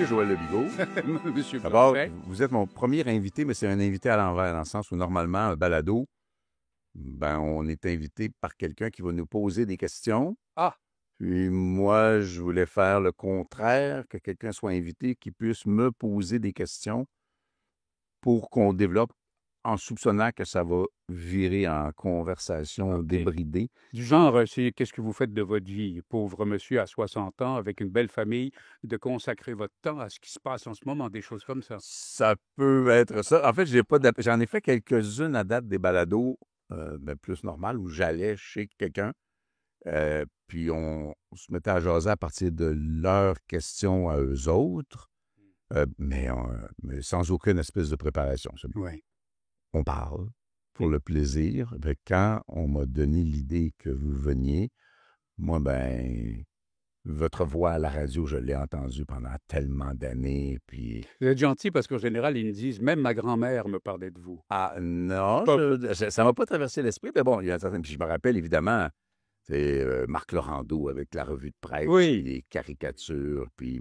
Joël Lebigot. Monsieur D'abord, Blanchet. vous êtes mon premier invité, mais c'est un invité à l'envers, dans le sens où normalement, un balado, on est invité par quelqu'un qui va nous poser des questions. Ah, Puis moi, je voulais faire le contraire, que quelqu'un soit invité qui puisse me poser des questions pour qu'on développe en soupçonnant que ça va virer en conversation OK. débridée. du genre, c'est qu'est-ce que vous faites de votre vie, pauvre monsieur à 60 ans, avec une belle famille, de consacrer votre temps à ce qui se passe en ce moment, des choses comme ça. Ça peut être ça. En fait, j'en ai fait quelques-unes à date des balados plus normales où j'allais chez quelqu'un. Puis on se mettait à jaser à partir de leurs questions à eux autres, mais sans aucune espèce de préparation. Oui. On parle pour le plaisir. Fait que quand on m'a donné l'idée que vous veniez, moi, votre voix à la radio, je l'ai entendue pendant tellement d'années. Puis, Vous êtes gentil parce qu'en général, ils me disent, même ma grand-mère me parlait de vous. ah non, Pas- ça ne m'a pas traversé l'esprit, mais bon, il y a un certain... Puis je me rappelle évidemment, c'est Marc Laurando avec la revue de presse, Oui. puis les caricatures, puis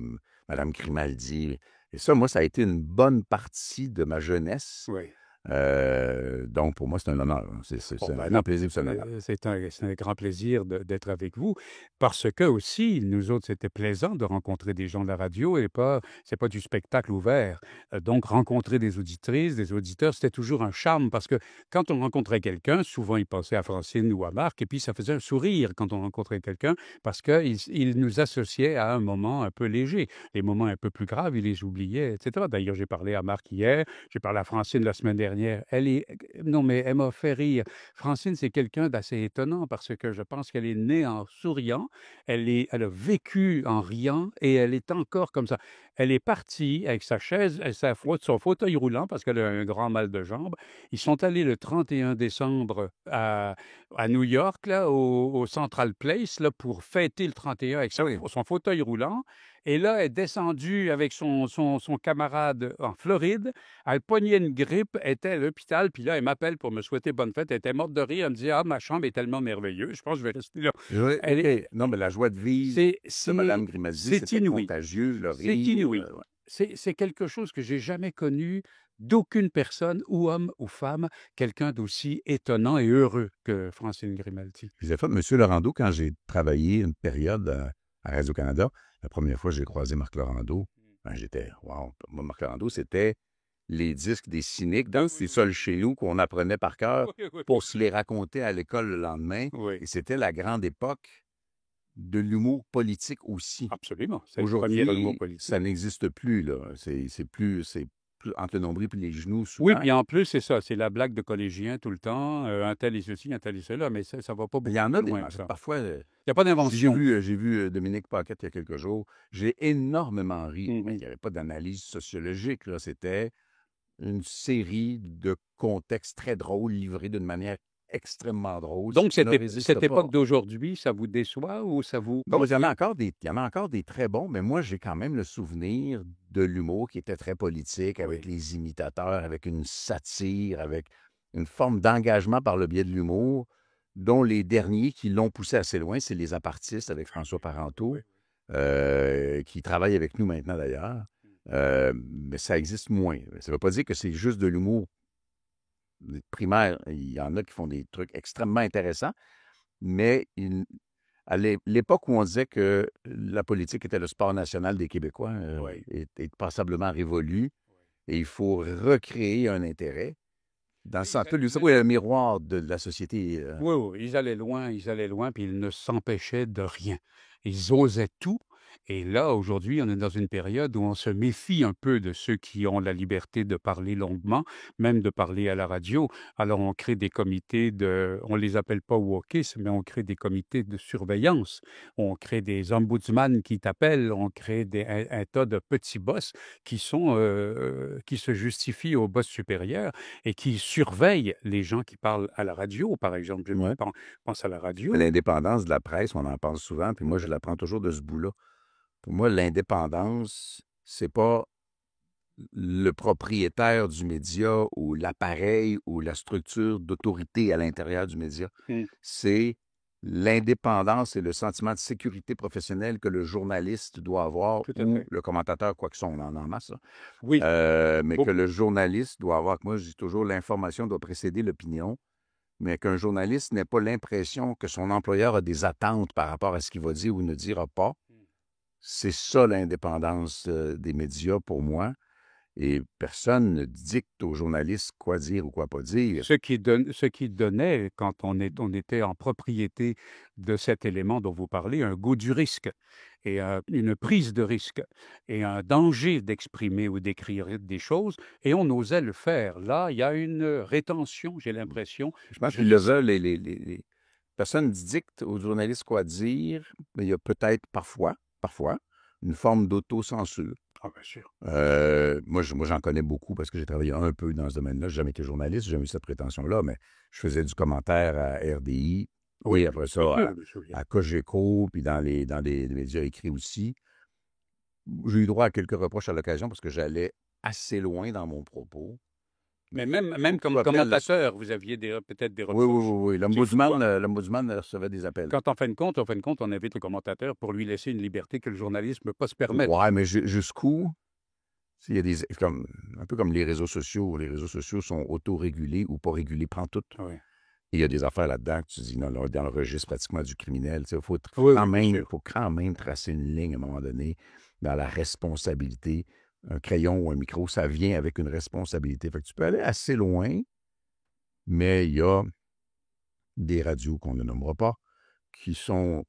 Mme Grimaldi. Et ça, moi, ça a été une bonne partie de ma jeunesse. Oui. Donc, pour moi, c'est un honneur. C'est Bon, un ben grand non, plaisir, c'est un honneur. c'est un grand plaisir d'être avec vous parce que aussi, nous autres, c'était plaisant de rencontrer des gens de la radio et c'est pas du spectacle ouvert. Donc, rencontrer des auditrices, des auditeurs, c'était toujours un charme parce que quand on rencontrait quelqu'un, souvent, il pensait à Francine ou à Marc et puis ça faisait un sourire quand on rencontrait quelqu'un parce qu'il nous associait à un moment un peu léger. Les moments un peu plus graves, il les oubliait, etc. D'ailleurs, j'ai parlé à Marc hier, j'ai parlé à Francine la semaine dernière. Non, mais elle m'a fait rire. Francine, c'est quelqu'un d'assez étonnant parce que je pense qu'elle est née en souriant, elle a vécu en riant et elle est encore comme ça. Elle est partie avec sa chaise, son fauteuil roulant parce qu'elle a un grand mal de jambes. Ils sont allés le 31 décembre à New York, là, au Central Place, là, pour fêter le 31 avec son fauteuil roulant. Et là, elle est descendue avec son camarade en Floride. Elle pognait une grippe, elle était à l'hôpital, puis là, elle m'appelle pour me souhaiter bonne fête. Elle était morte de rire. Elle me dit, ah, ma chambre est tellement merveilleuse, je pense que je vais rester là. Oui, Elle est- OK. Non, mais la joie de vivre C'est de Mme c'est- Grimaldi, c'est c'était inouï. contagieux, le C'est rire. inouï. Ouais. C'est quelque chose que j'ai jamais connu d'aucune personne, ou homme ou femme, quelqu'un d'aussi étonnant et heureux que Francine Grimaldi. Puis j'ai fait M. Laurando quand j'ai travaillé une période à Radio-Canada. La première fois que j'ai croisé Marc Laurando, j'étais, wow. Moi, Marc Laurando, c'était les disques des cyniques dans ces sols chez nous qu'on apprenait par cœur pour se les raconter à l'école le lendemain. Oui, Et c'était la grande époque de l'humour politique aussi. absolument. C'est le premier humour Aujourd'hui, politique. ça n'existe plus, là. C'est plus entre le nombril et les genoux, souvent. Oui, puis en plus, c'est ça, c'est la blague de collégien tout le temps. Un tel est ceci, un tel est cela, mais ça va pas Il beaucoup y en a plus des... loin que ça. Parfois, Il n'y a pas j'ai d'invention. vu Dominique Paquette il y a quelques jours. J'ai énormément ri. Mhm. Mais il n'y avait pas d'analyse sociologique, là. C'était une série de contextes très drôles livrés d'une manière extrêmement drôle. Donc, Tu ne résistes cette pas. époque d'aujourd'hui, ça vous déçoit ou ça vous... Non, mais il y en a encore des très bons, mais moi, j'ai quand même le souvenir de l'humour qui était très politique, avec Oui. les imitateurs, avec une satire, avec une forme d'engagement par le biais de l'humour, dont les derniers qui l'ont poussé assez loin, c'est les apartistes avec François Parenteau, qui travaille avec nous maintenant d'ailleurs. Mais ça existe moins. Ça ne veut pas dire que c'est juste de l'humour primaire. Il y en a qui font des trucs extrêmement intéressants, mais à l'époque où on disait que la politique était le sport national des Québécois est passablement révolu et il faut recréer un intérêt. Dans ce sens-là, l'USAO est le miroir de la société. Oui, ils allaient loin, puis ils ne s'empêchaient de rien. Ils osaient tout. Et là, aujourd'hui, on est dans une période où on se méfie un peu de ceux qui ont la liberté de parler longuement, même de parler à la radio. Alors, on crée des comités on les appelle pas wokistes, mais on crée des comités de surveillance. On crée des ombudsman qui t'appellent, on crée un tas de petits boss qui se justifient au boss supérieur et qui surveillent les gens qui parlent à la radio, par exemple. Je Ouais. pense à la radio. L'indépendance de la presse, on en parle souvent, puis moi, je la prends toujours de ce bout-là. Pour moi, l'indépendance, c'est pas le propriétaire du média ou l'appareil ou la structure d'autorité à l'intérieur du média. Mm. C'est l'indépendance et le sentiment de sécurité professionnelle que le journaliste doit avoir, Tout à ou fait. le commentateur, quoi que ce soit, on en a en masse, là. Oui, Mais que beaucoup. le journaliste doit avoir, moi je dis toujours, l'information doit précéder l'opinion, mais qu'un journaliste n'ait pas l'impression que son employeur a des attentes par rapport à ce qu'il va dire ou ne dira pas. C'est ça l'indépendance des médias pour moi. Et personne ne dicte aux journalistes quoi dire ou quoi pas dire. Ce qui donnait, quand on était en propriété de cet élément dont vous parlez, un goût du risque et une prise de risque et un danger d'exprimer ou d'écrire des choses, et on osait le faire. Là, il y a une rétention, j'ai l'impression. Je pense Je qu'ils le lis veulent, les personnes dictent aux journalistes quoi dire, mais il y a peut-être parfois, une forme d'autocensure. Ah, bien sûr. Moi, j'en connais beaucoup parce que j'ai travaillé un peu dans ce domaine-là. J'ai jamais été journaliste, j'ai jamais eu cette prétention-là, mais je faisais du commentaire à RDI Oui, et je après me ça souviens, je me souviens. à Cogeco, puis dans les médias écrits aussi. J'ai eu droit à quelques reproches à l'occasion parce que j'allais assez loin dans mon propos. Mais Mais même faut comme appeler à commentateur, vous aviez peut-être des Oui, oui, reproches. oui, oui. C'est fou, hein? L'ombudsman recevait des appels. Quand en fin de compte, on invite le commentateur pour lui laisser une liberté que le journaliste ne peut pas se permettre. Ouais, mais jusqu'où? Il y a un peu comme les réseaux sociaux. Les réseaux sociaux sont autorégulés ou pas régulés, pantoute. Oui, Et il y a des affaires là-dedans que tu dis, non, là, dans le registre pratiquement du criminel. Il faut oui, oui, bien sûr. faut quand même tracer une ligne à un moment donné dans la responsabilité. Un crayon ou un micro, ça vient avec une responsabilité. Fait que tu peux aller assez loin, mais il y a des radios qu'on ne nommera pas qui ont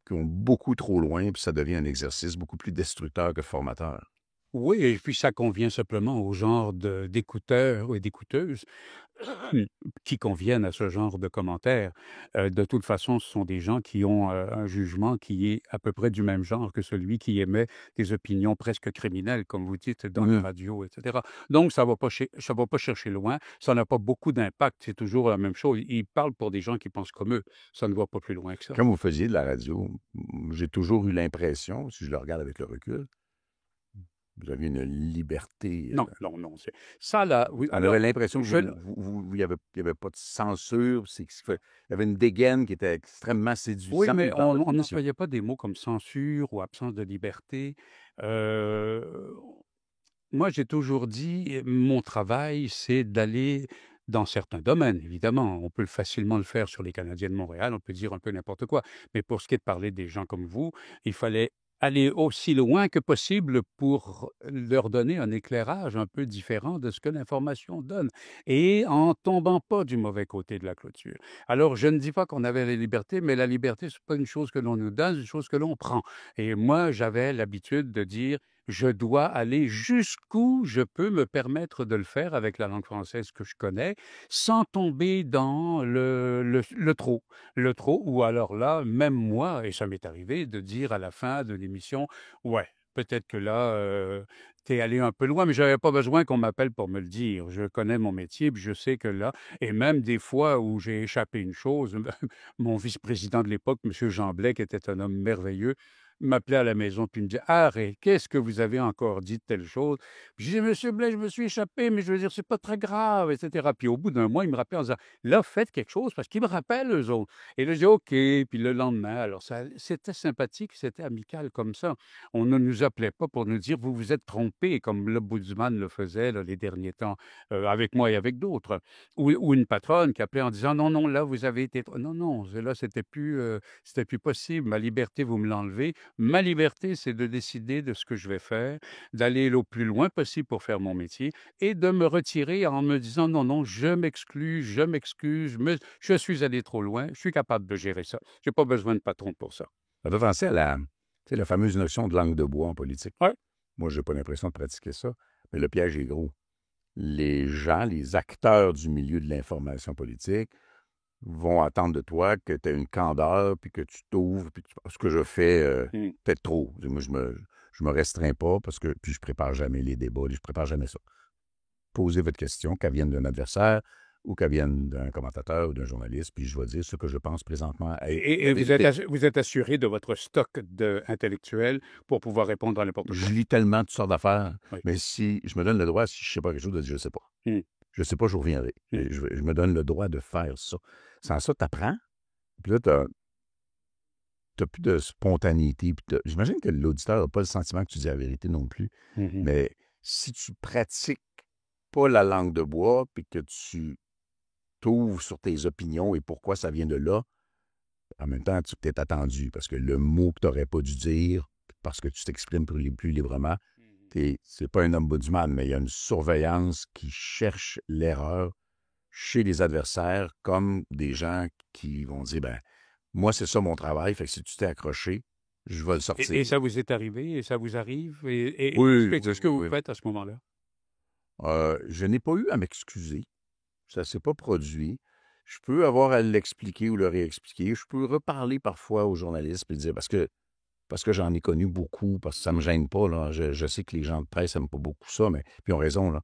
beaucoup trop loin, puis ça devient un exercice beaucoup plus destructeur que formateur. Oui, et puis ça convient simplement au genre d'écouteurs et d'écouteuses qui conviennent à ce genre de commentaires. De toute façon, ce sont des gens qui ont un jugement qui est à peu près du même genre que celui qui émet des opinions presque criminelles, comme vous dites, dans les Oui. radios, etc. Donc, ça va pas chercher loin, ça n'a pas beaucoup d'impact, c'est toujours la même chose. Ils parlent pour des gens qui pensent comme eux, ça ne va pas plus loin que ça. Quand vous faisiez de la radio, j'ai toujours eu l'impression, si je le regarde avec le recul, vous aviez une liberté. Non, non, non, c'est ça là, oui, On avait alors, l'impression que je il n'y avait pas de censure. Il y avait une dégaine qui était extrêmement oui, séduisante mais dans votre on émission. n'employait pas des mots comme censure ou absence de liberté. Heu, Moi, j'ai toujours dit, mon travail, c'est d'aller dans certains domaines, évidemment. On peut facilement le faire sur les Canadiens de Montréal, on peut dire un peu n'importe quoi. Mais pour ce qui est de parler des gens comme vous, il fallait aller aussi loin que possible pour leur donner un éclairage un peu différent de ce que l'information donne et en tombant pas du mauvais côté de la clôture. Alors, je ne dis pas qu'on avait la liberté, mais la liberté, c'est pas une chose que l'on nous donne, c'est une chose que l'on prend. Et moi, j'avais l'habitude de dire je dois aller jusqu'où je peux me permettre de le faire avec la langue française que je connais, sans tomber dans le trop. Le trop, ou alors là, même moi, et ça m'est arrivé de dire à la fin de l'émission, ouais, peut-être que là, t'es allé un peu loin, mais j'avais pas besoin qu'on m'appelle pour me le dire. Je connais mon métier, puis je sais que là, et même des fois où j'ai échappé une chose, mon vice-président de l'époque, M. Jean Blais, qui était un homme merveilleux, m'appelait à la maison puis me disait: «Arrête, qu'est-ce que vous avez encore dit de telle chose?» Puis je disais: «Monsieur Blais, je me suis échappé, mais je veux dire, c'est pas très grave» et cetera. Puis au bout d'un mois, il me rappelait en disant: «Là, faites quelque chose» parce qu'ils me rappellent eux autres. Et là, je dis: «OK». Puis le lendemain, alors ça c'était sympathique, c'était amical comme ça. On ne nous appelait pas pour nous dire: «Vous vous êtes trompés», comme l'ombudsman le faisait là, les derniers temps, avec moi et avec d'autres. Ou une patronne qui appelait en disant: «Non, non, là, vous avez été non, non, là, c'était plus possible. Ma liberté, vous me l'enlevez». Ma liberté, c'est de décider de ce que je vais faire, d'aller le plus loin possible pour faire mon métier et de me retirer en me disant: «Non, non, je m'excuse, je suis allé trop loin, je suis capable de gérer ça. J'ai pas besoin de patron pour ça». Ça fait penser à la fameuse notion de langue de bois en politique. Ouais. Moi, je n'ai pas l'impression de pratiquer ça, mais le piège est gros. Les gens, les acteurs du milieu de l'information politique vont attendre de toi que tu aies une candeur, puis que tu t'ouvres, puis ce que je fais Mmh. peut-être trop. Moi, je me restreins pas parce que puis je prépare jamais les débats, je prépare jamais ça. Posez votre question, qu'elle vienne d'un adversaire ou qu'elle vienne d'un commentateur ou d'un journaliste, puis je vais dire ce que je pense présentement être Et la vérité. vous êtes assuré de votre stock intellectuel pour pouvoir répondre à n'importe Je quoi? lis tellement toutes sortes d'affaires, Oui. mais si je me donne le droit, si je ne sais pas quelque chose, de dire je ne sais pas. Mmh. Je ne sais pas, je reviendrai. Mmh. Je me donne le droit de faire ça. Sans ça, tu apprends. Puis là, n'as plus de spontanéité. J'imagine que l'auditeur n'a pas le sentiment que tu dis la vérité non plus. Mhm. Mais si tu pratiques pas la langue de bois, puis que tu t'ouvres sur tes opinions et pourquoi ça vient de là, en même temps, tu t'es attendu parce que le mot que tu n'aurais pas dû dire, parce que tu t'exprimes plus librement, c'est pas un ombudsman, mais il y a une surveillance qui cherche l'erreur chez les adversaires comme des gens qui vont dire, ben moi, c'est ça mon travail, fait que si tu t'es accroché, je vais le Et sortir. ça vous est arrivé et ça vous arrive? Et Oui, c'est ce que vous oui. faites à ce moment-là? Je n'ai pas eu à m'excuser. Ça ne s'est pas produit. Je peux avoir à l'expliquer ou le réexpliquer. Je peux reparler parfois aux journalistes et dire parce que j'en ai connu beaucoup, parce que ça ne me gêne pas. Là. Je sais que les gens de presse n'aiment pas beaucoup ça, mais puis ils ont raison. Là.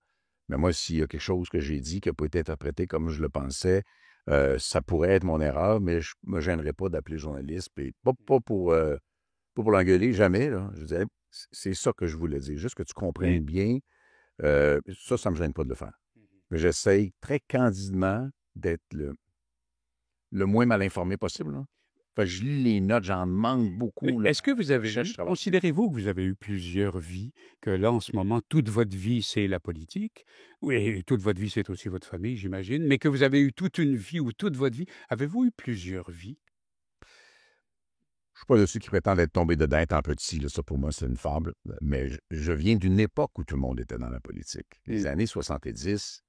Mais moi, s'il y a quelque chose que j'ai dit qui n'a pas été interprété comme je le pensais, ça pourrait être mon erreur, mais je ne me gênerais pas d'appeler le journaliste. Puis pas pour l'engueuler, jamais. Là. Je disais, c'est ça que je voulais dire. Juste que tu comprennes bien. Ça ne me gêne pas de le faire. Mais j'essaye très candidement d'être le moins mal informé possible. Là. Fait que je lis les notes, j'en manque beaucoup. Là. Est-ce que vous avez Je travaille. considérez-vous que vous avez eu plusieurs vies, que là, en ce moment, toute votre vie, c'est la politique? Oui, toute votre vie, c'est aussi votre famille, j'imagine, mais que vous avez eu toute une vie ou toute votre vie. Avez-vous eu plusieurs vies? Je ne suis pas de ceux qui prétendent être tombés dedans étant petit. Là, ça, pour moi, c'est une fable. Mais je viens d'une époque où tout le monde était dans la politique. Les années 70,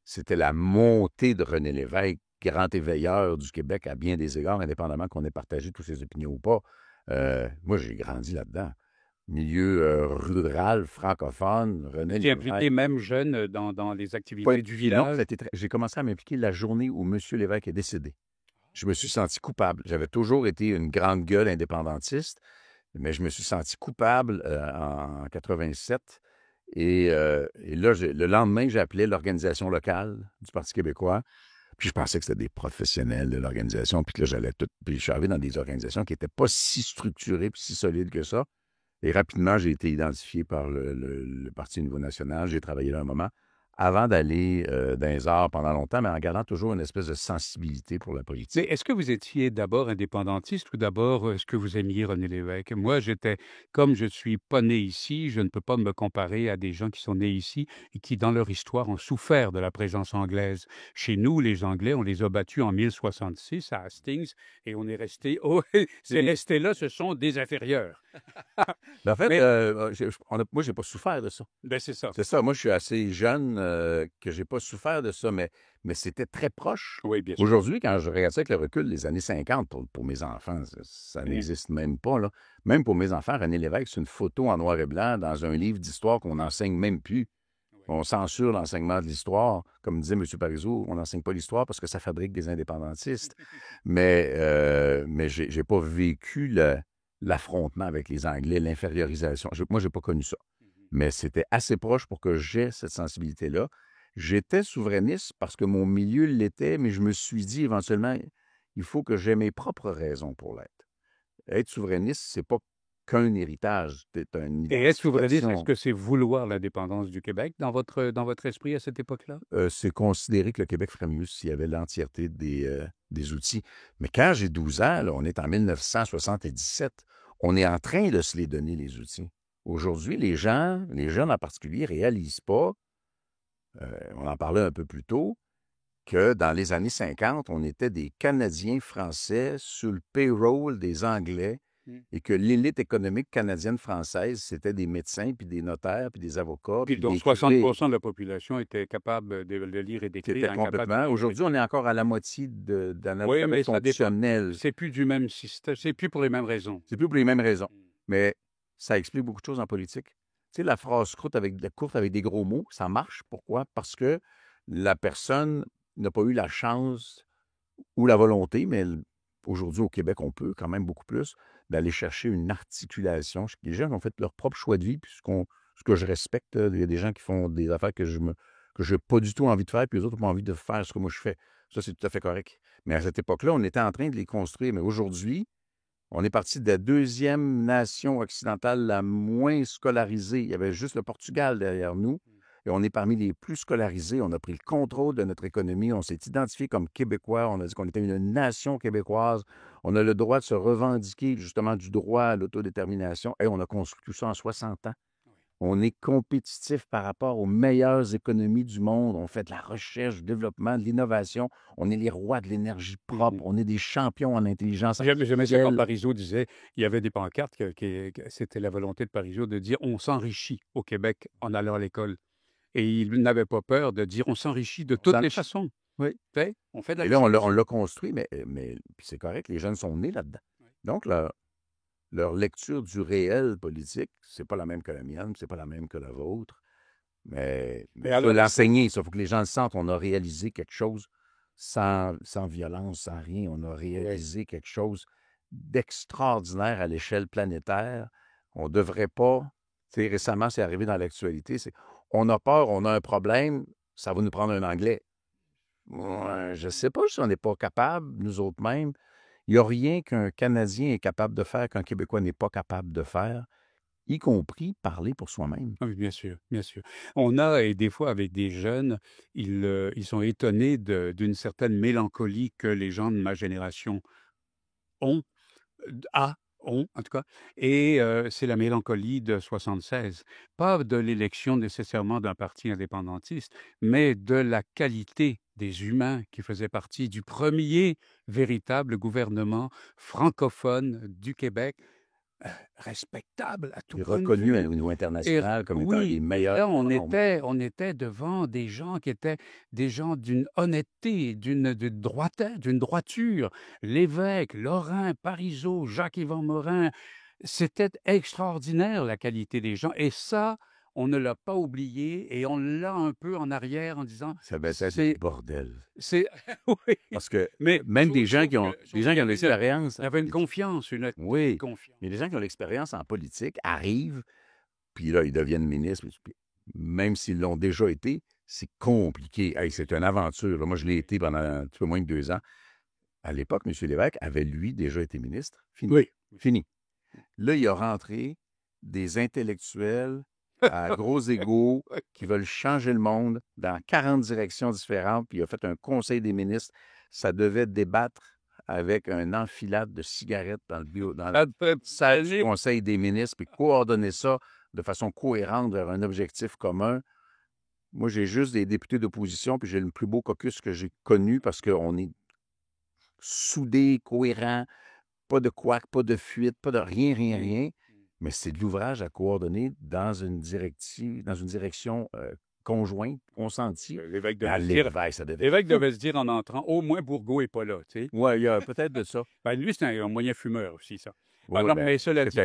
c'était la montée de René Lévesque, grand éveilleur du Québec à bien des égards, indépendamment qu'on ait partagé toutes ses opinions ou pas. Moi, j'ai grandi là-dedans. Milieu rural, francophone, René Vous étiez impliqué Lévesque. même jeune dans les Pas activités du non, village? j'ai commencé à m'impliquer la journée où M. Lévesque est décédé. Je me suis senti coupable. J'avais toujours été une grande gueule indépendantiste, mais je me suis senti coupable en 87. Et là, le lendemain, j'appelais l'organisation locale du Parti québécois. Puis je pensais que c'était des professionnels de l'organisation. Puis que là, j'allais tout. Puis je suis arrivé dans des organisations qui n'étaient pas si structurées puis si solides que ça. Et rapidement, j'ai été identifié par le Parti au niveau national. J'ai travaillé là un moment avant d'aller dans les arts pendant longtemps, mais en gardant toujours une espèce de sensibilité pour la Mais politique. est-ce que vous étiez d'abord indépendantiste ou d'abord, est-ce que vous aimiez René Lévesque? Moi, comme je ne suis pas né ici, je ne peux pas me comparer à des gens qui sont nés ici et qui, dans leur histoire, ont souffert de la présence anglaise. Chez nous, les Anglais, on les a battus en 1066 à Hastings et on est resté, oh, c'est resté là, ce sont des inférieurs. Mais en fait, Mais, moi, j'ai pas souffert de ça. ben c'est ça. C'est ça. Moi, je suis assez jeune que j'ai pas souffert de ça, mais c'était très proche. Oui, bien sûr. Aujourd'hui, quand je regarde ça avec le recul des années 50, pour mes enfants, ça n'existe même pas. Là. Même pour mes enfants, René Lévesque, c'est une photo en noir et blanc dans un livre d'histoire qu'on n'enseigne même plus. On censure l'enseignement de l'histoire. Comme disait M. Parizeau, on n'enseigne pas l'histoire parce que ça fabrique des indépendantistes. Mais j'ai pas vécu l'affrontement avec les Anglais, l'infériorisation. Moi, j'ai pas connu ça. Mais c'était assez proche pour que j'aie cette sensibilité-là. J'étais souverainiste parce que mon milieu l'était, mais je me suis dit éventuellement, il faut que j'aie mes propres raisons pour l'être. Être souverainiste, c'est pas qu'un héritage, c'est une Et être souverainiste, est-ce identification. que c'est vouloir l'indépendance du Québec dans votre esprit à cette époque-là? C'est considérer que le Québec ferait mieux s'il y avait l'entièreté des outils. Mais quand j'ai 12 ans, là, on est en 1977, on est en train de se les donner, les outils. Aujourd'hui, les jeunes en particulier, réalisent pas, on en parlait un peu plus tôt, que dans les années 50, on était des Canadiens français sur le payroll des Anglais et que l'élite économique canadienne-française, c'était des médecins, puis des notaires, puis des avocats, Puis puis dont des 60 curés. de la population était capable de lire et d'écrire, C'était incapable de complètement. lire et Aujourd'hui, on est encore à la moitié de d'écrire. notre Oui, mais ça dépend. fonctionnel. C'est plus du même système, c'est plus pour les mêmes raisons. C'est plus pour les mêmes raisons. Mais ça explique beaucoup de choses en politique. Tu sais, la phrase courte avec des gros mots, ça marche. Pourquoi? Parce que la personne n'a pas eu la chance ou la volonté, mais aujourd'hui au Québec, on peut quand même beaucoup plus, d'aller chercher une articulation. Les gens ont fait leur propre choix de vie, puis ce que je respecte, il y a des gens qui font des affaires que je n'ai pas du tout envie de faire, puis les autres n'ont pas envie de faire ce que moi je fais. Ça, c'est tout à fait correct. Mais à cette époque-là, on était en train de les construire. Mais aujourd'hui, on est parti de la deuxième nation occidentale la moins scolarisée. Il y avait juste le Portugal derrière nous. et on est parmi les plus scolarisés. On a pris le contrôle de notre économie. On s'est identifié comme Québécois. On a dit qu'on était une nation québécoise. On a le droit de se revendiquer justement du droit à l'autodétermination. Et on a construit tout ça en 60 ans. On est compétitif par rapport aux meilleures économies du monde. On fait de la recherche, du développement, de l'innovation. On est les rois de l'énergie propre. On est des champions en intelligence J'aimais ça quand artificielle. Parizeau disait, il y avait des pancartes, que c'était la volonté de Parizeau de dire on s'enrichit au Québec en allant à l'école. Et il n'avait pas peur de dire on s'enrichit de toutes les façons. Oui. On fait de la Et là, on richesse. l'a construit, mais puis c'est correct, les jeunes sont nés là-dedans. Donc, leur lecture du réel politique, c'est pas la même que la mienne, c'est pas la même que la vôtre. Mais il faut alors, l'enseigner, ça. Il faut que les gens le sentent. On a réalisé quelque chose sans violence, sans rien. On a réalisé quelque chose d'extraordinaire à l'échelle planétaire. On ne devrait pas... Tu sais, récemment, c'est arrivé dans l'actualité, on a peur, on a un problème, ça va nous prendre un Anglais. Ouais, je ne sais pas si on n'est pas capable, nous autres mêmes. Il n'y a rien qu'un Canadien est capable de faire qu'un Québécois n'est pas capable de faire, y compris parler pour soi-même. oui, bien sûr, bien sûr. On a, et des fois avec des jeunes, ils sont étonnés d'une certaine mélancolie que les gens de ma génération ont, ont en tout cas, et c'est la mélancolie de 76. Pas de l'élection nécessairement d'un parti indépendantiste, mais de la qualité des humains qui faisaient partie du premier véritable gouvernement francophone du Québec, respectable à tout Et point de reconnu vue. au niveau Et international comme étant les oui, meilleurs. là, on était devant des gens qui étaient des gens d'une honnêteté, d'une droiture, d'une droiture. Lévesque, Lorrain, Parizeau, Jacques-Yvan Morin, c'était extraordinaire la qualité des gens. Et ça, on ne l'a pas oublié et on l'a un peu en arrière en disant, Ça va être c'est, du bordel. oui, Parce que mais même des gens qui ont il y avait l'expérience. il y avait une confiance, une Oui, confiance. mais les gens qui ont l'expérience en politique arrivent, puis là, ils deviennent ministres. Puis même s'ils l'ont déjà été, c'est compliqué. Hey, c'est une aventure. Là, moi, je l'ai été pendant un petit peu moins que 2 ans. À l'époque, M. Lévesque avait, lui, déjà été ministre. Fini. Oui. Fini. Là, il a rentré des intellectuels à gros égaux qui veulent changer le monde dans 40 directions différentes. Puis il a fait un conseil des ministres. Ça devait débattre avec un enfilade de cigarettes dans le salle du conseil des ministres, puis coordonner ça de façon cohérente vers un objectif commun. Moi, j'ai juste des députés d'opposition, puis j'ai le plus beau caucus que j'ai connu parce qu'on est soudés, cohérents, pas de couac, pas de fuite, pas de rien, rien, rien. Mais c'est de l'ouvrage à coordonner dans une direction conjointe, consentie. L'évêque À devait se dire en entrant, au moins Bourgault n'est pas là, tu sais. Oui, il y a peut-être de ça. Ben, lui, c'est un moyen fumeur aussi, ça. Oui, Non, ben, mais cela dit,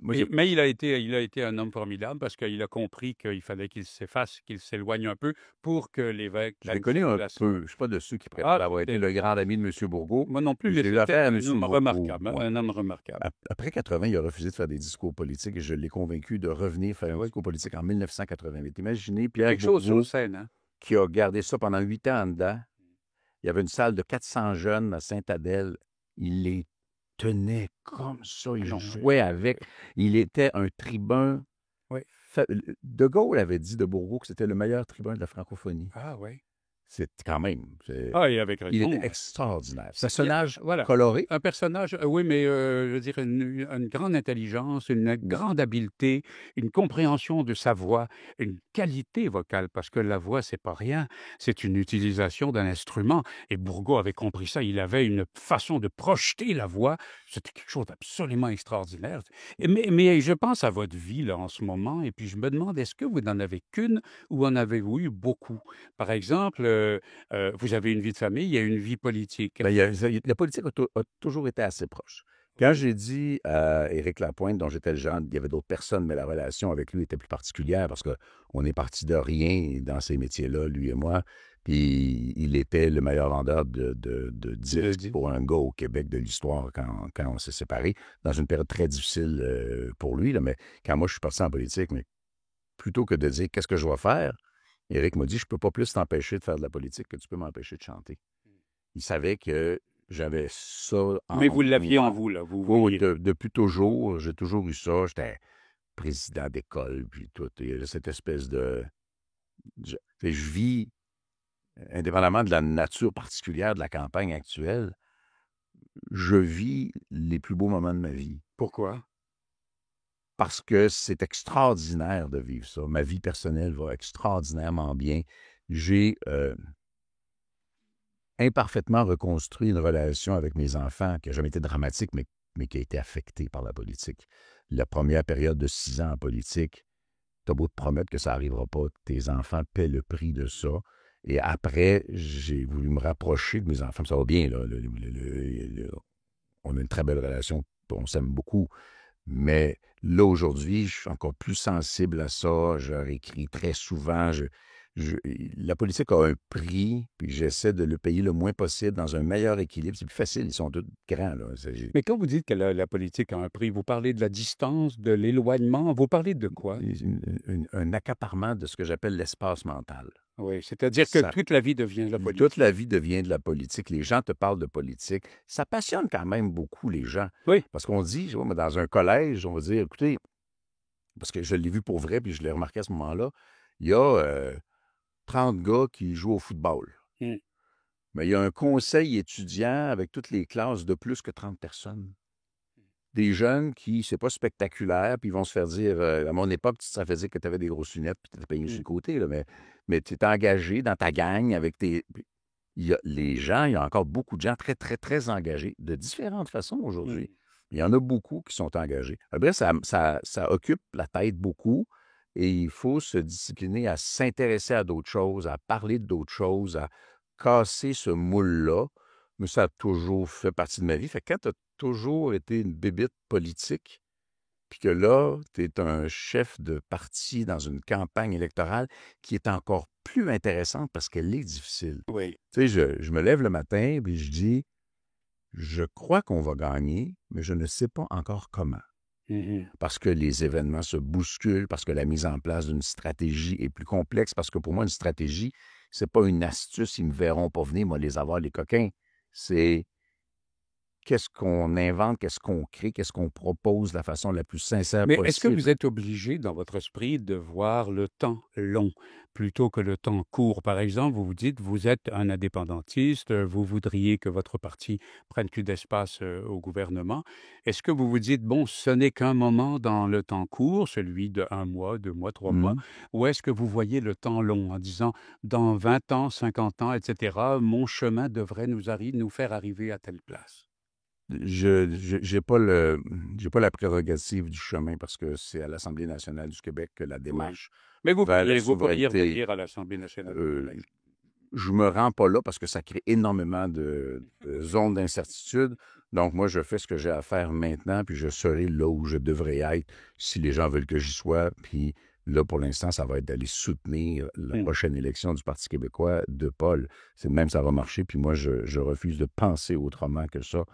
moi, mais il a été un homme formidable parce qu'il a compris qu'il fallait qu'il s'efface, qu'il s'éloigne un peu pour que l'évêque... je l'ai connu un peu. Je ne suis pas de ceux qui prétendent avoir été le grand ami de M. Bourgault. Moi non plus, j'ai eu affaire à M. Bourgault. Un homme remarquable. Après 80, il a refusé de faire des discours politiques et je l'ai convaincu de revenir faire un discours politique en 1988. Imaginez Pierre Bourgault, scène, hein? qui a gardé ça pendant 8 ans en dedans. Il y avait une salle de 400 jeunes à Sainte-Adèle. Il les tenait comme ça. Il jouait avec. Il était un tribun. Oui. De Gaulle avait dit de Bourgault que c'était le meilleur tribun de la francophonie. Ah oui. C'est quand même. Et avec raison. Il était extraordinaire. Personnage coloré. Un personnage, oui, mais je veux dire, une grande intelligence, une grande habileté, une compréhension de sa voix, une qualité vocale, parce que la voix, c'est pas rien, c'est une utilisation d'un instrument. Et Bourgault avait compris ça. Il avait une façon de projeter la voix. C'était quelque chose d'absolument extraordinaire. Mais je pense à votre vie là, en ce moment, et puis je me demande, est-ce que vous n'en avez qu'une ou en avez-vous eu beaucoup? Par exemple, vous avez une vie de famille, il y a une vie politique. Ben, la politique a toujours été assez proche. Quand j'ai dit à Éric Lapointe, dont j'étais le gendre, il y avait d'autres personnes, mais la relation avec lui était plus particulière parce qu'on est parti de rien dans ces métiers-là, lui et moi. Puis il était le meilleur vendeur de disques pour un gars au Québec de l'histoire quand on s'est séparés, dans une période très difficile pour lui. Là, mais quand moi, je suis parti en politique, mais plutôt que de dire qu'est-ce que je vais faire, Éric m'a dit, je ne peux pas plus t'empêcher de faire de la politique que tu peux m'empêcher de chanter. Il savait que j'avais ça en Mais vous l'aviez en vous, là. Oui, depuis toujours. J'ai toujours eu ça. J'étais président d'école, puis tout. Il y a cette espèce de Je vis, indépendamment de la nature particulière de la campagne actuelle, je vis les plus beaux moments de ma vie. Pourquoi? Parce que c'est extraordinaire de vivre ça. Ma vie personnelle va extraordinairement bien. J'ai imparfaitement reconstruit une relation avec mes enfants qui n'a jamais été dramatique, mais qui a été affectée par la politique. La première période de 6 ans en politique, t'as beau te promettre que ça n'arrivera pas, tes enfants paient le prix de ça. Et après, j'ai voulu me rapprocher de mes enfants. Ça va bien, là. On a une très belle relation, on s'aime beaucoup. Mais là, aujourd'hui, je suis encore plus sensible à ça. Je leur écris très souvent. Je- la politique a un prix, puis j'essaie de le payer le moins possible dans un meilleur équilibre. C'est plus facile, ils sont tous grands, là. Mais quand vous dites que la politique a un prix, vous parlez de la distance, de l'éloignement, vous parlez de quoi? Un accaparement de ce que j'appelle l'espace mental. Oui, c'est-à-dire que Ça, toute la vie devient la toute la politique. vie devient de la politique. Les gens te parlent de politique. Ça passionne quand même beaucoup les gens. Oui. Parce qu'on dit, je vois, mais dans un collège, on va dire, écoutez, parce que je l'ai vu pour vrai, puis je l'ai remarqué à ce moment-là, il y a 30 gars qui jouent au football. Mm. Mais il y a un conseil étudiant avec toutes les classes de plus que 30 personnes. Des jeunes qui, c'est pas spectaculaire, puis ils vont se faire dire, à mon époque, ça faisait que tu avais des grosses lunettes, puis tu étais payé sur le Mm. côté, là, mais tu es engagé dans ta gang avec tes. Les gens, il y a encore beaucoup de gens très, très, très engagés de différentes façons Mm. aujourd'hui. Il y en a beaucoup qui sont engagés. Après, ça occupe la tête beaucoup et il faut se discipliner à s'intéresser à d'autres choses, à parler d'autres choses, à casser ce moule-là. Mais ça a toujours fait partie de ma vie. Fait que quand tu as toujours été une bébite politique, puis que là, tu es un chef de parti dans une campagne électorale qui est encore plus intéressante parce qu'elle est difficile. Oui. Tu sais, je me lève le matin et je dis, je crois qu'on va gagner, mais je ne sais pas encore comment. Mhm. Parce que les événements se bousculent, parce que la mise en place d'une stratégie est plus complexe, parce que pour moi, une stratégie, c'est pas une astuce, ils me verront pas venir, moi, les avoir, les coquins. C'est qu'est-ce qu'on invente, qu'est-ce qu'on crée, qu'est-ce qu'on propose de la façon la plus sincère Mais est-ce que possible. vous êtes obligé dans votre esprit de voir le temps long plutôt que le temps court? Par exemple, vous vous dites, vous êtes un indépendantiste, vous voudriez que votre parti prenne plus d'espace au gouvernement. Est-ce que vous vous dites, bon, ce n'est qu'un moment dans le temps court, celui de 1 mois, 2 mois, 3 mois, Mhm. ou est-ce que vous voyez le temps long en disant, dans 20 ans, 50 ans, etc., mon chemin devrait nous faire arriver à telle place? Je j'ai pas la prérogative du chemin parce que c'est à l'Assemblée nationale du Québec que la Oui. démarche Mais vers la vous pourriez souveraineté. revenir à l'Assemblée nationale du euh, Québec. je me rends pas là parce que ça crée énormément de zones d'incertitude. Donc, moi, je fais ce que j'ai à faire maintenant, puis je serai là où je devrais être si les gens veulent que j'y sois. Puis là, pour l'instant, ça va être d'aller soutenir la Mm. prochaine élection du Parti québécois de Paul. C'est de même ça va marcher. Puis moi, je refuse de penser autrement que ça.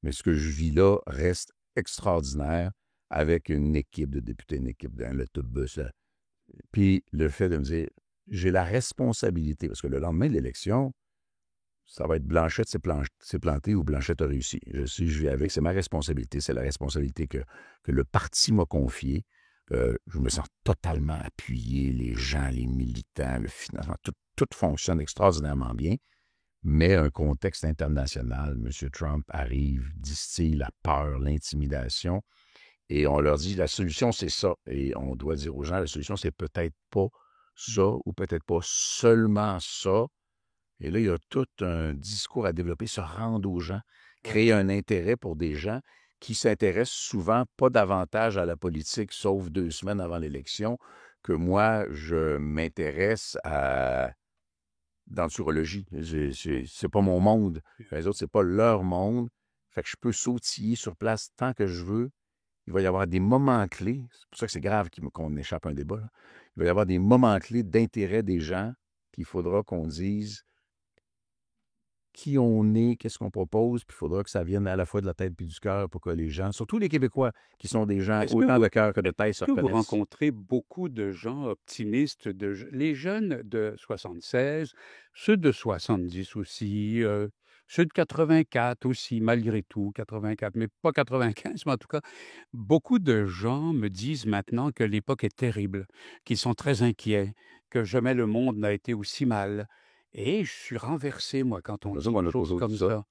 Mais ce que je vis là reste extraordinaire avec une équipe de députés, une équipe dans l'autobus. Là. Puis le fait de me dire, j'ai la responsabilité, parce que le lendemain de l'élection, ça va être Blanchette s'est planté ou Blanchette a réussi. Je vis avec, c'est ma responsabilité, c'est la responsabilité que le parti m'a confiée. Je me sens totalement appuyé, les gens, les militants, le financement, tout fonctionne extraordinairement bien. Mais un contexte international, M. Trump arrive, distille la peur, l'intimidation, et on leur dit la solution, c'est ça. Et on doit dire aux gens, la solution, c'est peut-être pas ça, ou peut-être pas seulement ça. Et là, il y a tout un discours à développer, se rendre aux gens, Ouais. créer un intérêt pour des gens qui s'intéressent souvent pas davantage à la politique, sauf 2 semaines avant l'élection, que moi, je m'intéresse à d'anthropologie. C'est pas mon monde. Les autres, c'est pas leur monde. Fait que je peux sautiller sur place tant que je veux. Il va y avoir des moments clés. C'est pour ça que c'est grave qu'on échappe à un débat. Là. Il va y avoir des moments clés d'intérêt des gens qu'il faudra qu'on dise qui on est, qu'est-ce qu'on propose, puis il faudra que ça vienne à la fois de la tête puis du cœur pour que les gens, surtout les Québécois, qui sont des gens Est-ce que autant vous de cœur que de tête, se est-ce que vous reconnaissent. rencontrez beaucoup de gens optimistes, les jeunes de 76, ceux de 70 aussi, ceux de 84 aussi, malgré tout, 84, mais pas 95, mais en tout cas, beaucoup de gens me disent maintenant que l'époque est terrible, qu'ils sont très inquiets, que jamais le monde n'a été aussi mal. Et je suis renversé, moi, quand on C'est dit ça qu'on des a choses toujours comme dit ça. ça.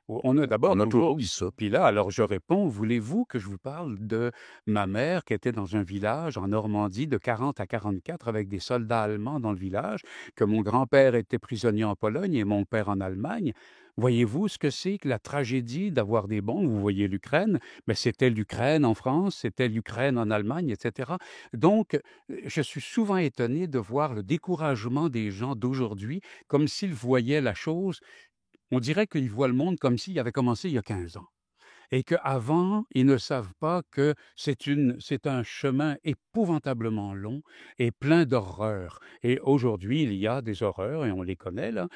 On a d'abord On a toujours toujours dit ça. puis là, alors je réponds: «Voulez-vous que je vous parle de ma mère qui était dans un village en Normandie de 40 à 44 avec des soldats allemands dans le village, que mon grand-père était prisonnier en Pologne et mon père en Allemagne. Voyez-vous ce que c'est que la tragédie d'avoir des bombes?» Vous voyez l'Ukraine, mais c'était l'Ukraine en France, c'était l'Ukraine en Allemagne et cetera. Donc, je suis souvent étonné de voir le découragement des gens d'aujourd'hui, comme s'ils voyaient la chose on dirait qu'ils voient le monde comme s'il avait commencé il y a 15 ans et qu'avant, ils ne savent pas que c'est un chemin épouvantablement long et plein d'horreurs. Et aujourd'hui, il y a des horreurs et on les connaît là.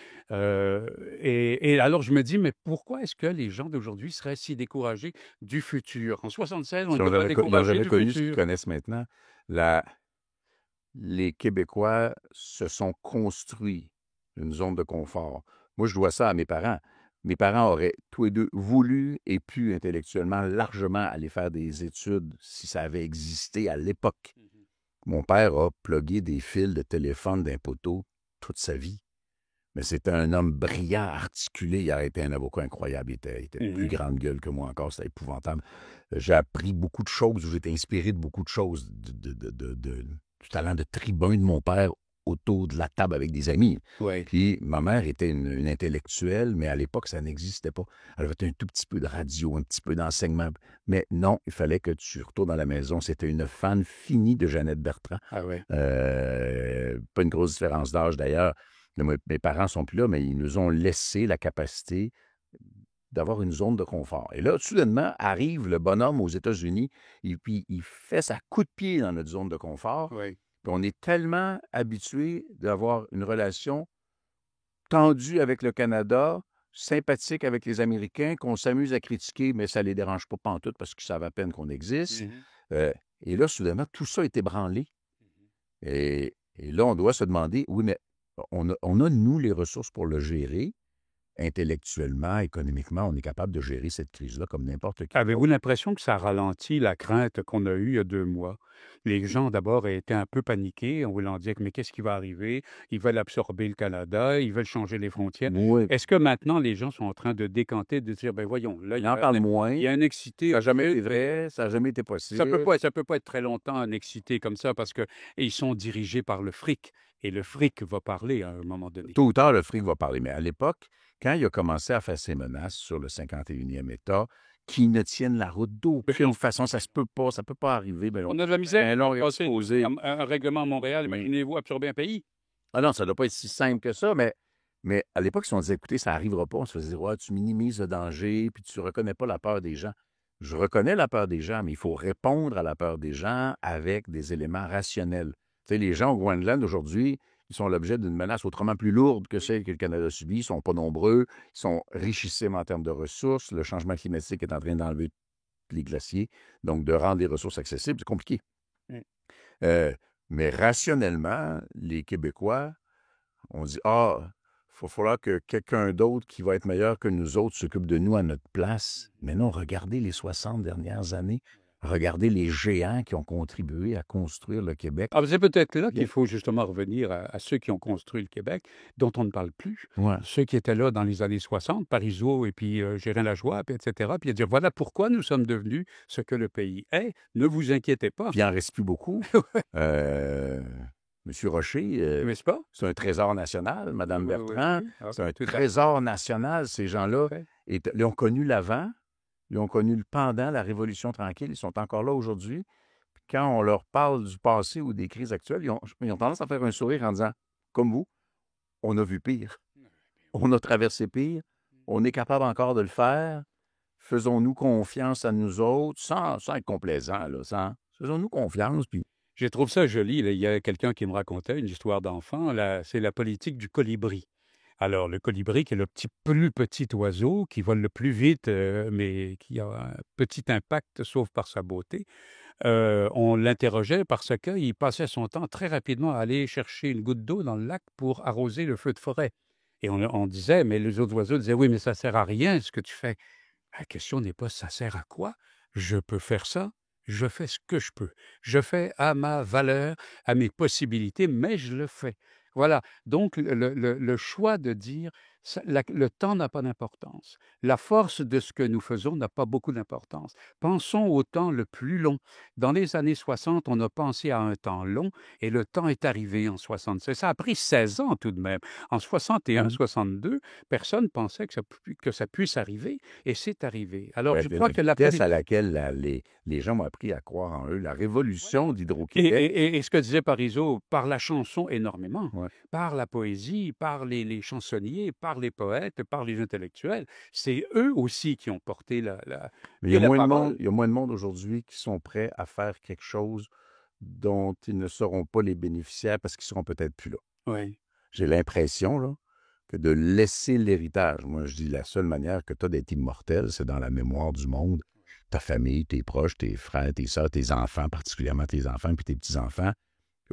Et alors je me dis, mais pourquoi est-ce que les gens d'aujourd'hui seraient si découragés du futur? En 76, on Ils n'était n'ont pas découragés jamais du connu ce qu'ils futur. connaissent maintenant. La Les Québécois se sont construits une zone de confort. Moi, je dois ça à mes parents. Mes parents auraient tous les deux voulu et pu intellectuellement largement aller faire des études si ça avait existé à l'époque. Mon père a plugué des fils de téléphone d'un poteau toute sa vie. Mais c'était un homme brillant, articulé. Il a été un avocat incroyable. Il était plus Mhm. grande gueule que moi encore. C'était épouvantable. J'ai appris beaucoup de choses. J'ai été inspiré de beaucoup de choses. Du talent de tribun de mon père autour de la table avec des amis. Ouais. Puis ma mère était une intellectuelle, mais à l'époque, ça n'existait pas. Elle avait un tout petit peu de radio, un petit peu d'enseignement. Mais non, il fallait que tu retournes à la maison. C'était une fan finie de Jeannette Bertrand. Ah ouais. Pas une grosse différence d'âge d'ailleurs. Mes parents sont plus là, mais ils nous ont laissé la capacité d'avoir une zone de confort. Et là, soudainement, arrive le bonhomme aux États-Unis, et puis il fait sa coup de pied dans notre zone de confort. Ouais. Puis on est tellement habitué d'avoir une relation tendue avec le Canada, sympathique avec les Américains, qu'on s'amuse à critiquer, mais ça ne les dérange pas pantoute parce qu'ils savent à peine qu'on existe. Mhm. Et là, soudainement, tout ça est ébranlé. Et là, on doit se demander, oui, mais on a, nous, les ressources pour le gérer. Intellectuellement, économiquement, on est capable de gérer cette crise-là comme n'importe qui Avez-vous d'autre. l'impression que ça ralentit la crainte qu'on a eue il y a 2 mois? Les gens, d'abord, étaient un peu paniqués en voulant dire: «Mais qu'est-ce qui va arriver? Ils veulent absorber le Canada, ils veulent changer les frontières». Oui, Est-ce que maintenant les gens sont en train de décanter, de dire: «Ben voyons, là, il en parle moins. il y a un excité Ça n'a jamais été au-dessus, vrai, ça n'a jamais été possible. ça peut pas être très longtemps un excité comme ça parce qu'ils sont dirigés par le fric et le fric va parler à un moment donné». Tôt ou tard, le fric va parler. Mais à l'époque, quand il a commencé à faire ses menaces sur le 51e État, qui ne tiennent la route d'aucune façon, ça ne peut pas arriver. Ben, On a de la misère un long à passer exposé. un règlement à Montréal. Mais, Imaginez-vous absorber un pays? ah non, ça ne doit pas être si simple que ça, mais à l'époque, si on disait, écoutez, ça n'arrivera pas, on se faisait dire, ouais, tu minimises le danger, puis tu ne reconnais pas la peur des gens. Je reconnais la peur des gens, mais il faut répondre à la peur des gens avec des éléments rationnels. Tu sais, les gens au Groenland aujourd'hui, ils sont l'objet d'une menace autrement plus lourde que celle que le Canada subit. Ils ne sont pas nombreux, ils sont richissimes en termes de ressources. Le changement climatique est en train d'enlever les glaciers, donc de rendre les ressources accessibles, c'est compliqué. Mm. Mais rationnellement, les Québécois, on dit, ah, il va falloir que quelqu'un d'autre qui va être meilleur que nous autres s'occupe de nous à notre place. Mais non, regardez les 60 dernières années. Regardez les géants qui ont contribué à construire le Québec. Ah, c'est peut-être là qu'il Bien. faut justement revenir à ceux qui ont construit le Québec, dont on ne parle plus. Ouais. Ceux qui étaient là dans les années 60, Parisot et puis Gérin-Lajoie, puis etc. Puis à dire, voilà pourquoi nous sommes devenus ce que le pays est. Ne vous inquiétez pas. Puis il n'en reste plus beaucoup. Monsieur Rocher, N'est-ce pas? c'est un trésor national. Madame Oui, oui, Bertrand, oui. Ah, c'est un tout à trésor national. Ces gens-là, fait. ils ont connu l'avant, ils ont connu le pendant, la Révolution tranquille. Ils sont encore là aujourd'hui. Puis quand on leur parle du passé ou des crises actuelles, ils ont tendance à faire un sourire en disant, comme vous, on a vu pire. On a traversé pire. On est capable encore de le faire. Faisons-nous confiance à nous autres, sans être complaisant, là, faisons-nous confiance, puis Je trouve ça joli. Là. Il y a quelqu'un qui me racontait une histoire d'enfant. C'est la politique du colibri. Alors, le colibri, qui est le plus petit oiseau, qui vole le plus vite, mais qui a un petit impact, sauf par sa beauté. On l'interrogeait parce qu'il passait son temps très rapidement à aller chercher une goutte d'eau dans le lac pour arroser le feu de forêt. Et on disait, mais les autres oiseaux disaient, oui, mais ça sert à rien ce que tu fais. La question n'est pas ça sert à quoi? Je peux faire ça. je fais ce que je peux. Je fais à ma valeur, à mes possibilités, mais je le fais. Voilà. Donc, le choix de dire, le temps n'a pas d'importance. La force de ce que nous faisons n'a pas beaucoup d'importance. Pensons au temps le plus long. Dans les années 60, on a pensé à un temps long et le temps est arrivé en 66. Ça a pris 16 ans tout de même. En 61, 62, personne pensait que ça puisse arriver et c'est arrivé. Alors, Ouais, je puis crois la que la vitesse à politique. laquelle les gens ont appris à croire en eux, la révolution Et, d'Hydro-Québec. et ce que disait Parizeau, par la chanson énormément, Ouais. par la poésie, par les chansonniers, par les poètes, par les intellectuels, c'est eux aussi qui ont porté Mais et la parole. il y a moins de monde aujourd'hui qui sont prêts à faire quelque chose dont ils ne seront pas les bénéficiaires parce qu'ils seront peut-être plus là. Oui. J'ai l'impression là, que de laisser l'héritage, moi je dis la seule manière que tu as d'être immortel, c'est dans la mémoire du monde, ta famille, tes proches, tes frères, tes soeurs, tes enfants, particulièrement tes enfants puis tes petits-enfants.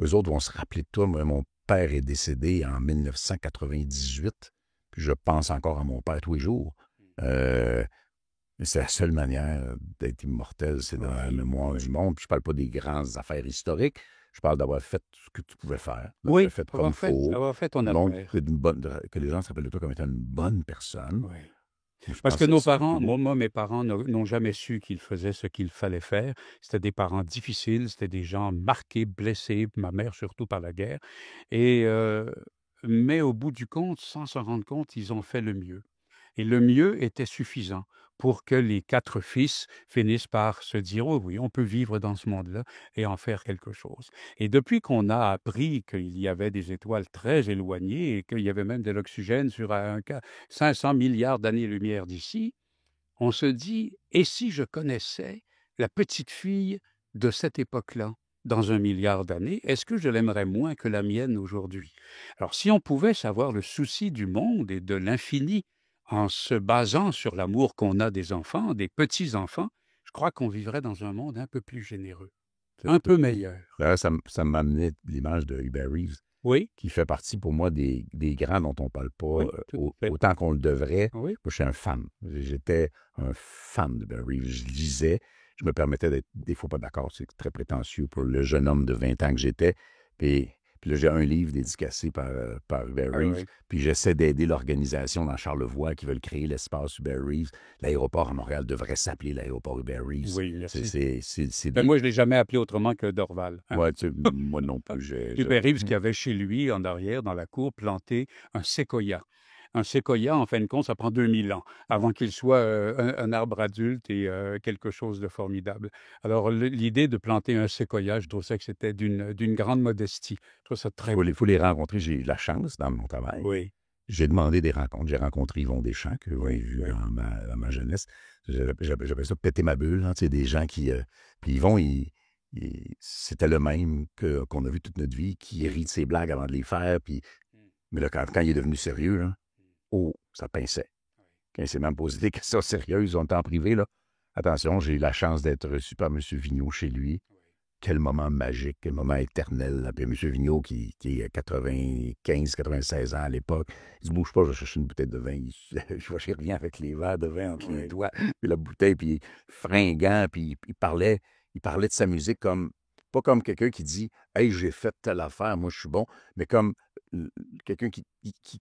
Eux autres vont se rappeler de toi. Moi, mon père est décédé en 1998, puis je pense encore à mon père tous les jours. Mais c'est la seule manière d'être immortel, c'est dans la Oui, mémoire oui. du monde. Puis je parle pas des grandes affaires historiques, je parle d'avoir fait ce que tu pouvais faire, d'avoir Oui, fait comme il faut, avoir fait ton donc affaire. que les gens se rappellent de toi comme étant une bonne personne. Oui. Je Parce pense que que nos c'est ça le plus parents, beau. mes parents n'ont jamais su qu'ils faisaient ce qu'il fallait faire. C'était des parents difficiles, c'était des gens marqués, blessés, ma mère surtout par la guerre. Et, mais au bout du compte, sans s'en rendre compte, ils ont fait le mieux. Et le mieux était suffisant pour que les 4 fils finissent par se dire: «Oh oui, on peut vivre dans ce monde-là et en faire quelque chose». Et depuis qu'on a appris qu'il y avait des étoiles très éloignées et qu'il y avait même de l'oxygène sur un ca 500 milliards d'années-lumière d'ici, on se dit: «Et si je connaissais la petite fille de cette époque-là, dans 1 milliard d'années, est-ce que je l'aimerais moins que la mienne aujourd'hui?» Alors si on pouvait savoir le souci du monde et de l'infini en se basant sur l'amour qu'on a des enfants, des petits-enfants, je crois qu'on vivrait dans un monde un peu plus généreux, un peu meilleur. D'ailleurs, ça m'a amené l'image de Hubert Reeves, Oui, qui fait partie pour moi des grands dont on ne parle pas oui, tout à fait. autant qu'on le devrait. Oui, Moi, je suis un fan. J'étais un fan de Hubert Reeves. Je lisais, je me permettais d'être des fois pas d'accord, c'est très prétentieux pour le jeune homme de 20 ans que j'étais. Puis là, j'ai un livre dédicacé par Hubert ah Reeves, oui, puis j'essaie d'aider l'organisation dans Charlevoix qui veulent créer l'espace Hubert Reeves. L'aéroport à Montréal devrait s'appeler l'aéroport Hubert Reeves. oui, merci. C'est Ben, des... moi, je ne l'ai jamais appelé autrement que Dorval, hein. Ouais, tu sais, moi non plus. Hubert Reeves qui avait chez lui, en arrière, dans la cour, planté un séquoia. Un séquoia, en fin de compte, ça prend 2000 ans avant qu'il soit un arbre adulte et quelque chose de formidable. Alors, l'idée de planter un séquoia, je trouve ça que c'était d'une grande modestie. Je trouve ça très beau. Faut les rencontrer. J'ai eu la chance dans mon travail. Oui, J'ai demandé des rencontres. J'ai rencontré Yvon Deschamps, que j'ai oui, vu oui. dans ma jeunesse. J'appelle ça péter ma bulle. Hein, tu sais, des gens qui... puis Yvon, c'était le même qu'on a vu toute notre vie, qui rit de ses blagues avant de les faire. Puis, mais là, quand il est devenu sérieux, là, oh, ça pinçait. Quand il s'est même posé des questions sérieuses, on était en privé, là. Attention, j'ai eu la chance d'être reçu par M. Vigneault chez lui. Quel moment magique, quel moment éternel. Là. Puis M. Vigneault, qui a 96 ans à l'époque, il se bouge pas, je vais chercher une bouteille de vin. Je reviens avec les verres de vin entre les Oui. doigts, puis la bouteille, puis fringant, puis il parlait de sa musique comme, pas comme quelqu'un qui dit « Hey, j'ai fait telle affaire, moi je suis bon », mais comme quelqu'un qui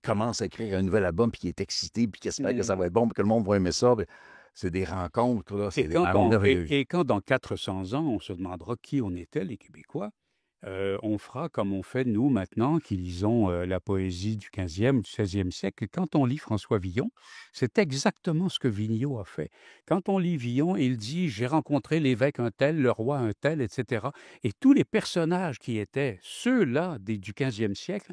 commence à écrire un nouvel album, puis qui est excité, puis qui espère que ça va être bon, puis que le monde va aimer ça. Puis c'est des rencontres, là, c'est des rencontres merveilleuses. Et quand dans 400 ans, on se demandera qui on était, les Québécois, on fera comme on fait nous maintenant, qui lisons la poésie du 15e, du 16e siècle. Quand on lit François Villon, c'est exactement ce que Vigneault a fait. Quand on lit Villon, il dit: «J'ai rencontré l'évêque un tel, le roi un tel, etc.» Et tous les personnages qui étaient ceux-là du 15e siècle,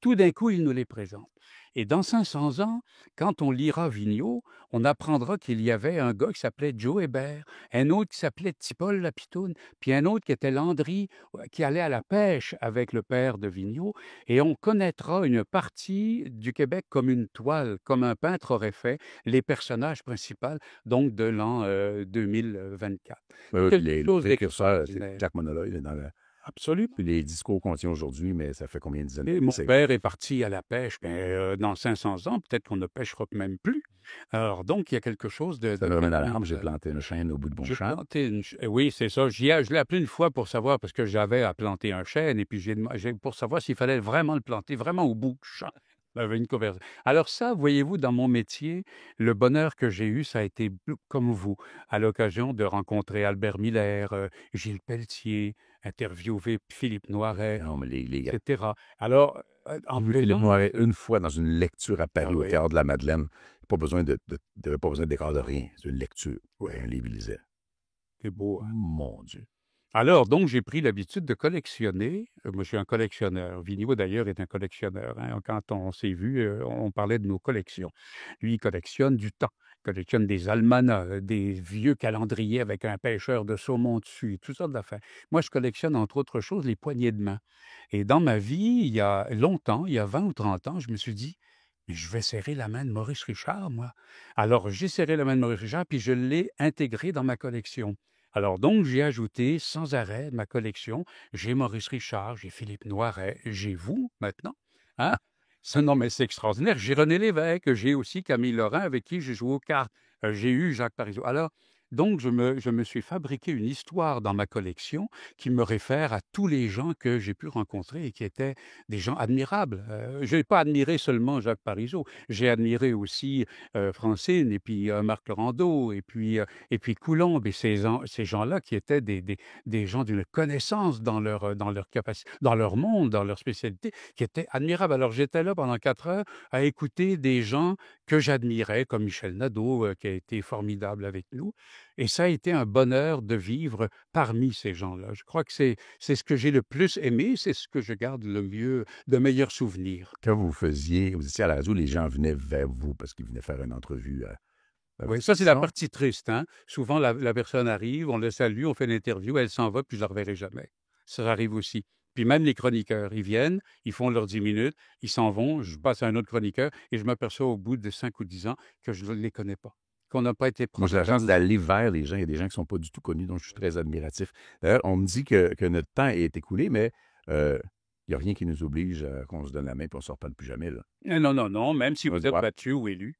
tout d'un coup, il nous les présente. Et dans 500 ans, quand on lira Vigneault, on apprendra qu'il y avait un gars qui s'appelait Joe Hébert, un autre qui s'appelait Tipol Lapitoune, puis un autre qui était Landry, qui allait à la pêche avec le père de Vigneault, et on connaîtra une partie du Québec comme une toile, comme un peintre aurait fait les personnages principaux, donc de l'an 2024. Oui, puis Quelque les chose précurseurs, c'est d'extraordinaire. Jacques Monod, Absolument. Puis les discours qu'on tient aujourd'hui, mais ça fait combien de dizaines Et d'années? mon père est parti à la pêche, mais dans 500 ans, peut-être qu'on ne pêchera même plus. Alors donc, il y a quelque chose Ça de me ramène à vraiment, l'arbre, j'ai planté une chêne au bout de mon j'ai champ. planté oui, c'est ça. Je l'ai appelé une fois pour savoir, parce que j'avais à planter un chêne, et puis pour savoir s'il fallait vraiment le planter, vraiment au bout du champ. On avait une conversation. Alors ça, voyez-vous, dans mon métier, le bonheur que j'ai eu, ça a été comme vous, à l'occasion de rencontrer Albert Miller, Gilles Pelletier, interviewer Philippe Noiret, Non, mais les gars, etc. Alors, en j'ai vu Philippe plaisant, Noiret une fois dans une lecture à ah Paris au oui, Théâtre de la Madeleine. Pas besoin pas besoin de décor de rien. C'est une lecture. Ouais, un livre, il lisait. c'est beau, hein. Mon Dieu. Alors, donc, j'ai pris l'habitude de collectionner. Moi, je suis un collectionneur. Vigneault, d'ailleurs, est un collectionneur, hein. Quand on s'est vu, on parlait de nos collections. Lui, il collectionne du temps. Il collectionne des almanachs, des vieux calendriers avec un pêcheur de saumon dessus, toutes sortes d'affaires. Moi, je collectionne, entre autres choses, les poignées de main. Et dans ma vie, il y a longtemps, il y a 20 ou 30 ans, je me suis dit, mais je vais serrer la main de Maurice Richard, moi. Alors, j'ai serré la main de Maurice Richard, puis je l'ai intégré dans ma collection. Alors donc, j'ai ajouté sans arrêt ma collection. J'ai Maurice Richard, j'ai Philippe Noiret, j'ai vous maintenant. Hein? Non, mais c'est extraordinaire. J'ai René Lévesque, j'ai aussi Camille Laurent avec qui j'ai joué aux cartes. J'ai eu Jacques Parizeau. Alors, donc, je me suis fabriqué une histoire dans ma collection qui me réfère à tous les gens que j'ai pu rencontrer et qui étaient des gens admirables. Je n'ai pas admiré seulement Jacques Parizeau, j'ai admiré aussi Francine et puis Marc Laurando et puis Coulombe et ces gens-là qui étaient des gens d'une connaissance dans leur capacité, dans leur monde, dans leur spécialité, qui étaient admirables. Alors j'étais là pendant 4 heures à écouter des gens que j'admirais, comme Michel Nadeau, qui a été formidable avec nous. Et ça a été un bonheur de vivre parmi ces gens-là. Je crois que c'est ce que j'ai le plus aimé, c'est ce que je garde le mieux, de meilleurs souvenirs. Quand vous étiez à la radio, les gens venaient vers vous parce qu'ils venaient faire une entrevue à Oui, votre ça, c'est la émission. partie triste, hein. Souvent, la personne arrive, on le salue, on fait l'interview, elle s'en va, puis je la reverrai jamais. Ça arrive aussi. Puis même les chroniqueurs, ils viennent, ils font leurs 10 minutes, ils s'en vont, je passe à un autre chroniqueur et je m'aperçois au bout de 5 ou 10 ans que je ne les connais pas, qu'on n'a pas été Moi, j'ai la proche. chance d'aller vers les gens. Il y a des gens qui ne sont pas du tout connus, donc je suis très admiratif. D'ailleurs, on me dit que notre temps est écoulé, mais il n'y a rien qui nous oblige à qu'on se donne la main et qu'on ne se reparle plus jamais. Là. Non, non, non, même si On va vous se êtes voir. battu ou élu.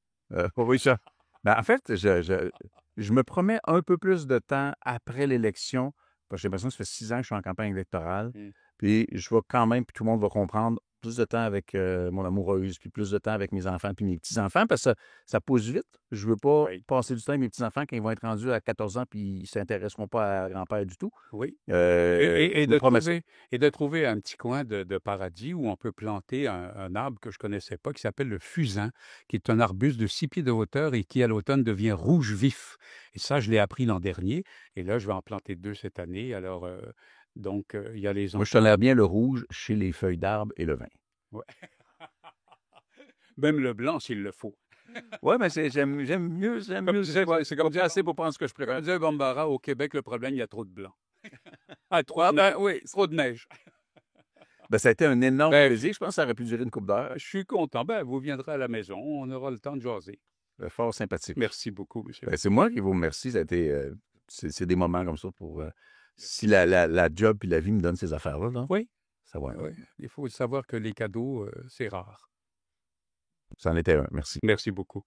Oui, ça. Ben, en fait, je me promets un peu plus de temps après l'élection, parce que j'ai l'impression que ça fait 6 ans que je suis en campagne électorale. Mm. Puis je vais quand même, puis tout le monde va comprendre, plus de temps avec mon amoureuse, puis plus de temps avec mes enfants, puis mes petits-enfants, parce que ça pousse vite. Je veux pas Oui, passer du temps avec mes petits-enfants quand ils vont être rendus à 14 ans, puis ils ne s'intéresseront pas à grand-père du tout. oui. Je me promets ça. Et de trouver un petit coin de paradis où on peut planter un arbre que je ne connaissais pas, qui s'appelle le fusain, qui est un arbuste de 6 pieds de hauteur et qui, à l'automne, devient rouge vif. Et ça, je l'ai appris l'an dernier. Et là, je vais en planter 2 cette année. Alors, donc, il y a les Moi, je enfants. tolère bien le rouge chez les feuilles d'arbre et le vin. Ouais. Même le blanc, s'il le faut. Oui, mais j'aime mieux. C'est comme Pas assez pour prendre ce que je comme préfère. disait Bambara, au Québec, le problème, il y a trop de blanc. Ah, oui, trop de neige. Ben, ça a été un énorme Ben, plaisir. Je pense que ça aurait pu durer une couple d'heures. je suis content. Ben, vous viendrez à la maison, on aura le temps de jaser. Fort sympathique. Merci beaucoup, monsieur. Ben, c'est moi qui vous remercie. Ça a été, c'est des moments comme ça pour. Si la job et la vie me donnent ces affaires-là, là, Oui, ça va. oui. Il faut savoir que les cadeaux, c'est rare. Ça en était un. Merci. Merci beaucoup.